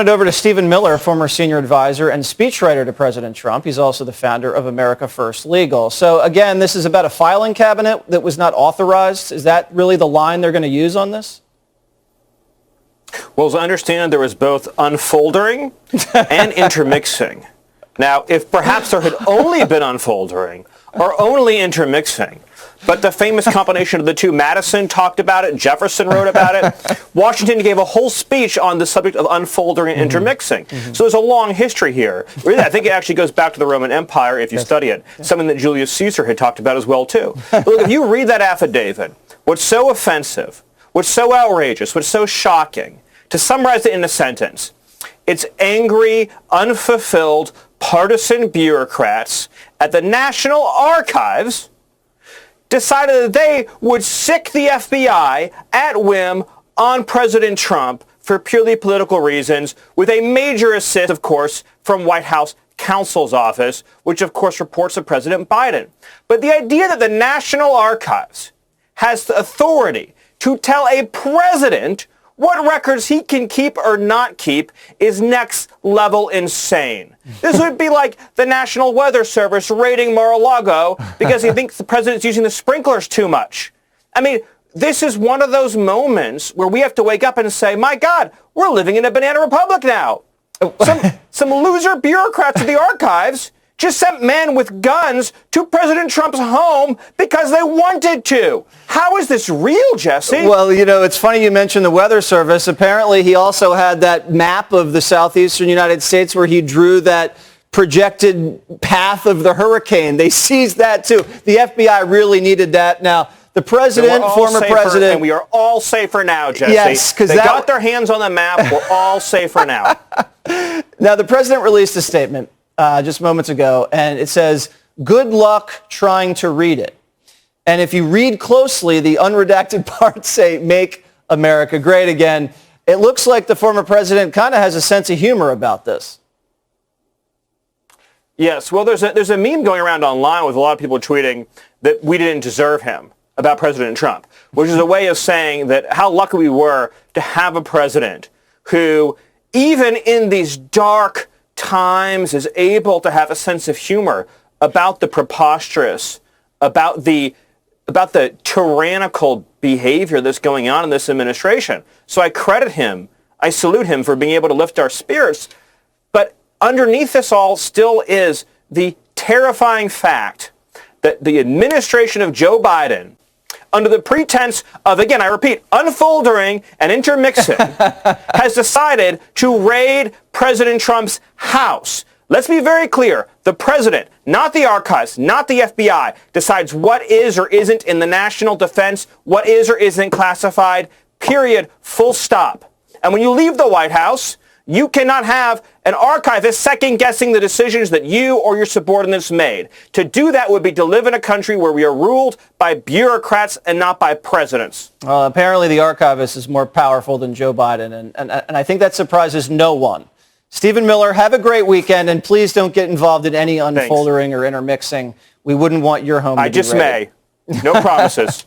it over to Stephen Miller, former senior advisor and speechwriter to President Trump. He's also the founder of America First Legal. So again, this is about a filing cabinet that was not authorized. Is that really the line they're going to use on this? Well, as I understand, there was both unfoldering and intermixing. Now, if perhaps there had only been unfoldering or only intermixing, but the famous combination of the two, Madison talked about it, Jefferson wrote about it, Washington gave a whole speech on the subject of unfolding and intermixing. So there's a long history here. Really, I think it actually goes back to the Roman Empire if you study it, something that Julius Caesar had talked about as well, too. But look, if you read that affidavit, what's so offensive, what's so outrageous, what's so shocking, to summarize it in a sentence, it's angry, unfulfilled, partisan bureaucrats at the National Archives decided that they would sic the FBI at whim on President Trump for purely political reasons, with a major assist, of course, from White House counsel's office, which of course reports to President Biden. But the idea that the National Archives has the authority to tell a president what records he can keep or not keep is next level insane. This would be like the National Weather Service raiding Mar-a-Lago because he thinks the president's using the sprinklers too much. I mean, this is one of those moments where we have to wake up and say, my God, we're living in a banana republic now. Some loser bureaucrats at the archives just sent men with guns to President Trump's home because they wanted to. How is this real, Jesse? Well, you know, it's funny you mentioned the Weather Service. Apparently, he also had that map of the southeastern United States where he drew that projected path of the hurricane. They seized that, too. The FBI really needed that. Now, the president, former president... And we are all safer now, Jesse. Yes, because they got their hands on the map. We're all safer now. Now, the president released a statement just moments ago, and it says, good luck trying to read it. And if you read closely, the unredacted parts say, make America great again. It looks like the former president kind of has a sense of humor about this. Yes, well, there's a meme going around online with a lot of people tweeting that we didn't deserve him about President Trump, which is a way of saying that how lucky we were to have a president who, even in these dark times, is able to have a sense of humor about the preposterous, about the tyrannical behavior that's going on in this administration. So I credit him. I salute him for being able to lift our spirits. But underneath this all still is the terrifying fact that the administration of Joe Biden, under the pretense of, again, I repeat, unfolding and intermixing, has decided to raid President Trump's house. Let's be very clear. The president, not the archives, not the FBI, decides what is or isn't in the national defense, what is or isn't classified, period, full stop. And when you leave the White House, you cannot have an archivist second-guessing the decisions that you or your subordinates made. To do that would be to live in a country where we are ruled by bureaucrats and not by presidents. Apparently the archivist is more powerful than Joe Biden, and I think that surprises no one. Stephen Miller, have a great weekend, and please don't get involved in any unfolding or intermixing. We wouldn't want your home to be raided. I just may. No promises.